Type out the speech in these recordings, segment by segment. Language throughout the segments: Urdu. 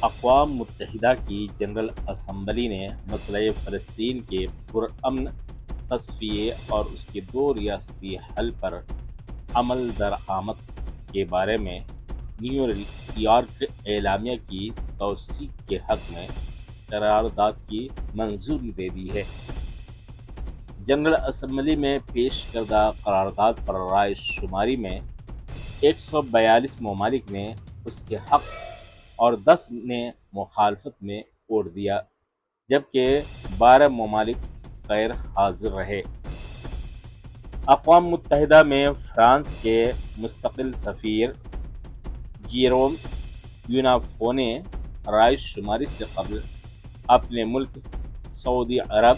اقوام متحدہ کی جنرل اسمبلی نے مسئلہ فلسطین کے پرامن تصفیے اور اس کے دو ریاستی حل پر عمل درآمد کے بارے میں نیو یارک اعلامیہ کی توثیق کے حق میں قرارداد کی منظوری دے دی ہے۔ جنرل اسمبلی میں پیش کردہ قرارداد پر رائے شماری میں 142 ممالک نے اس کے حق اور 10 نے مخالفت میں ووٹ دیا، جبکہ 12 ممالک غیر حاضر رہے۔ اقوام متحدہ میں فرانس کے مستقل سفیر جیروم یونافو نے رائے شماری سے قبل اپنے ملک سعودی عرب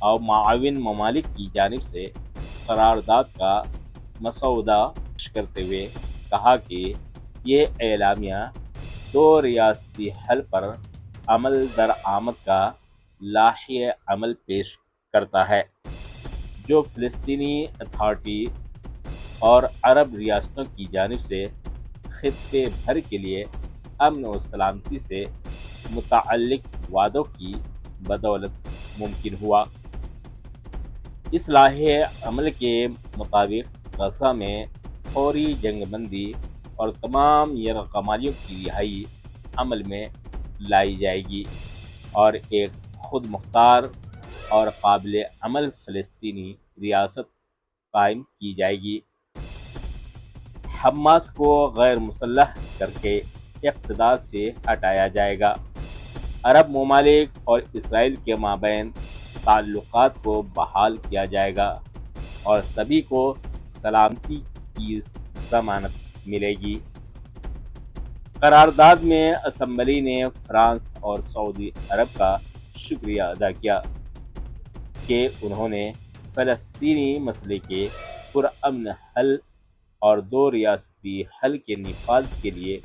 اور معاون ممالک کی جانب سے قرارداد کا مسودہ پیش کرتے ہوئے کہا کہ یہ اعلامیہ دو ریاستی حل پر عمل درآمد کا لائحہ عمل پیش کرتا ہے، جو فلسطینی اتھارٹی اور عرب ریاستوں کی جانب سے خطے بھر کے لیے امن و سلامتی سے متعلق وعدوں کی بدولت ممکن ہوا۔ اس لائحہ عمل کے مطابق غزہ میں فوری جنگ بندی اور تمام یرغمالیوں کی رہائی عمل میں لائی جائے گی اور ایک خود مختار اور قابل عمل فلسطینی ریاست قائم کی جائے گی۔ حماس کو غیر مسلح کر کے اقتدار سے ہٹایا جائے گا۔ عرب ممالک اور اسرائیل کے مابین تعلقات کو بحال کیا جائے گا اور سبھی کو سلامتی کی ضمانت ملے گی۔ قرارداد میں اسمبلی نے فرانس اور سعودی عرب کا شکریہ ادا کیا کہ انہوں نے فلسطینی مسئلے کے پرامن حل اور دو ریاستی حل کے نفاذ کے لیے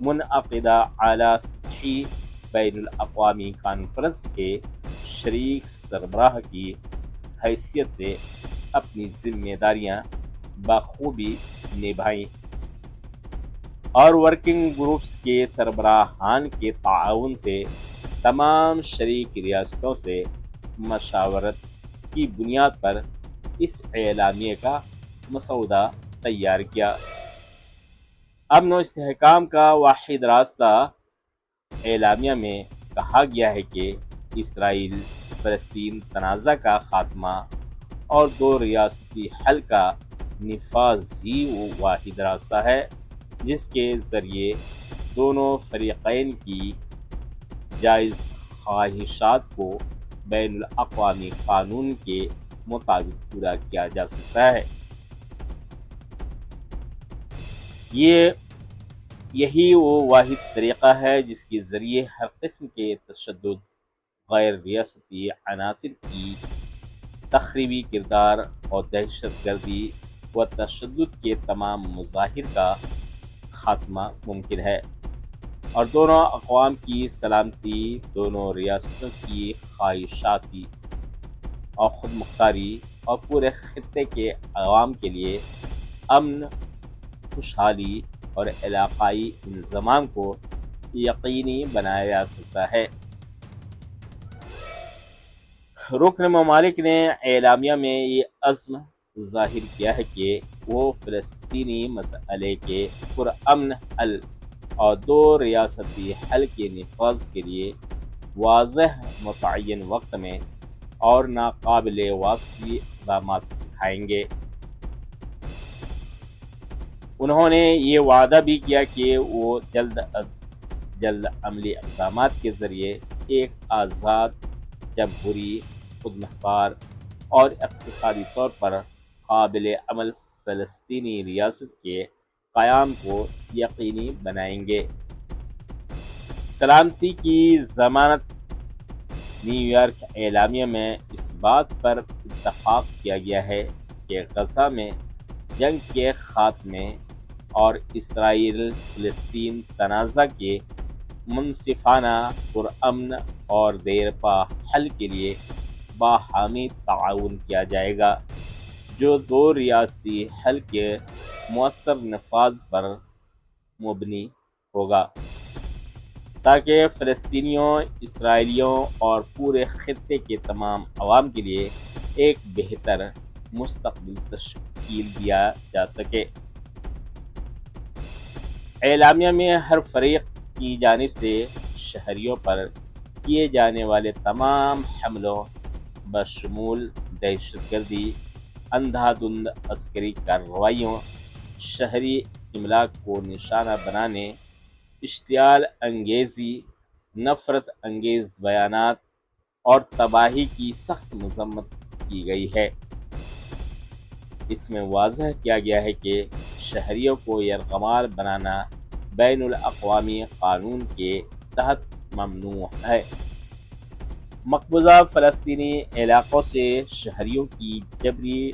منعقدہ اعلیٰ سطحی بین الاقوامی کانفرنس کے شریک سربراہ کی حیثیت سے اپنی ذمہ داریاں بخوبی نبھائیں اور ورکنگ گروپس کے سربراہان کے تعاون سے تمام شریک ریاستوں سے مشاورت کی بنیاد پر اس اعلامیے کا مسودہ تیار کیا۔ امن و استحکام کا واحد راستہ اعلامیہ میں کہا گیا ہے کہ اسرائیل فلسطین تنازع کا خاتمہ اور دو ریاستی حل کا نفاذ ہی وہ واحد راستہ ہے جس کے ذریعے دونوں فریقین کی جائز خواہشات کو بین الاقوامی قانون کے مطابق پورا کیا جا سکتا ہے۔ یہی وہ واحد طریقہ ہے جس کے ذریعے ہر قسم کے تشدد، غیر ریاستی عناصر کی تخریبی کردار اور دہشت گردی و تشدد کے تمام مظاہر کا خاتمہ ممکن ہے اور دونوں اقوام کی سلامتی، دونوں ریاستوں کی خواہشاتی اور خود مختاری اور پورے خطے کے عوام کے لیے امن، خوشحالی اور علاقائی انضمام کو یقینی بنایا جا سکتا ہے۔ رکن ممالک نے اعلامیہ میں یہ عزم ظاہر کیا ہے کہ وہ فلسطینی مسئلے کے پرامن حل اور دو ریاستی حل کے نفاذ کے لیے واضح متعین وقت میں اور ناقابل واپسی اقدامات اٹھائیں گے۔ انہوں نے یہ وعدہ بھی کیا کہ وہ جلد از جلد عملی اقدامات کے ذریعے ایک آزاد، جمہوری، خود مختار اور اقتصادی طور پر قابل عمل فلسطینی ریاست کے قیام کو یقینی بنائیں گے۔ سلامتی کی ضمانت۔ نیو یارک اعلامیہ میں اس بات پر اتفاق کیا گیا ہے کہ غزہ میں جنگ کے خاتمے اور اسرائیل فلسطین تنازع کے منصفانہ، پرامن اور دیرپا حل کے لیے باہمی تعاون کیا جائے گا، جو دو ریاستی حل کے مؤثر نفاذ پر مبنی ہوگا۔ تاکہ فلسطینیوں، اسرائیلیوں اور پورے خطے کے تمام عوام کے لیے ایک بہتر مستقبل تشکیل دیا جا سکے۔ اعلامیہ میں ہر فریق کی جانب سے شہریوں پر کیے جانے والے تمام حملوں بشمول دہشت گردی، اندھا دھند عسکری کارروائیوں، شہری املاک کو نشانہ بنانے، اشتعال انگیزی، نفرت انگیز بیانات اور تباہی کی سخت مذمت کی گئی ہے۔ اس میں واضح کیا گیا ہے کہ شہریوں کو یرغمال بنانا بین الاقوامی قانون کے تحت ممنوع ہے۔ مقبوضہ فلسطینی علاقوں سے شہریوں کی جبری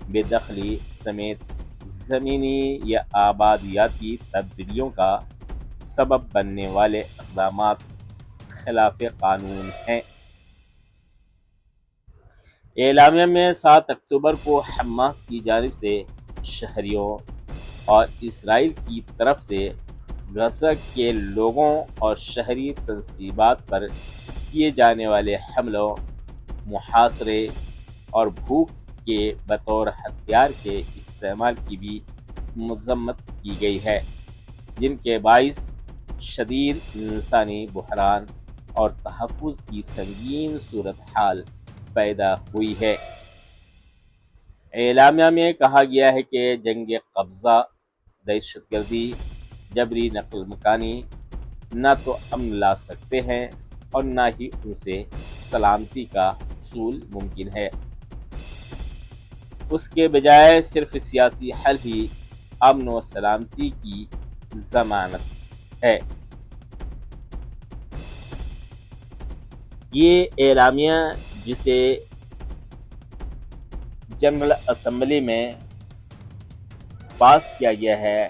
بے دخلی سمیت زمینی یا آبادیاتی تبدیلیوں کا سبب بننے والے اقدامات خلاف قانون ہیں۔ اعلامیہ میں 7 اکتوبر کو حماس کی جانب سے شہریوں اور اسرائیل کی طرف سے غزہ کے لوگوں اور شہری تنصیبات پر کیے جانے والے حملوں، محاصرے اور بھوک کے بطور ہتھیار کے استعمال کی بھی مذمت کی گئی ہے، جن کے باعث شدید انسانی بحران اور تحفظ کی سنگین صورتحال پیدا ہوئی ہے۔ اعلامیہ میں کہا گیا ہے کہ جنگ قبضہ، دہشت گردی، جبری نقل مکانی نہ تو امن لا سکتے ہیں اور نہ ہی ان سے سلامتی کا حصول ممکن ہے۔ اس کے بجائے صرف سیاسی حل ہی امن و سلامتی کی ضمانت ہے۔ یہ اعلامیہ جسے جنرل اسمبلی میں پاس کیا گیا ہے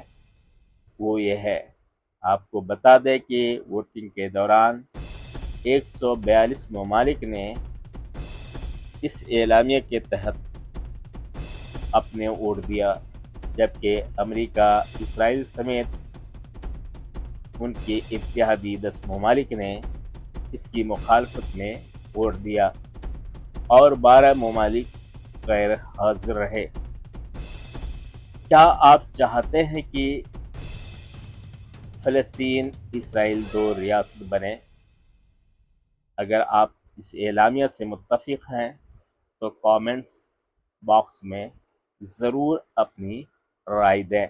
وہ یہ ہے۔ آپ کو بتا دیں کہ ووٹنگ کے دوران 142 ممالک نے اس اعلامیہ کے تحت اپنے ووٹ دیا، جبکہ امریکہ، اسرائیل سمیت ان کے اتحادی 10 ممالک نے اس کی مخالفت میں ووٹ دیا اور 12 ممالک غیر حاضر رہے۔ کیا آپ چاہتے ہیں کہ فلسطین اسرائیل 2 ریاست بنے؟ اگر آپ اس اعلامیہ سے متفق ہیں تو کامنٹس باکس میں ضرور اپنی رائے دیں۔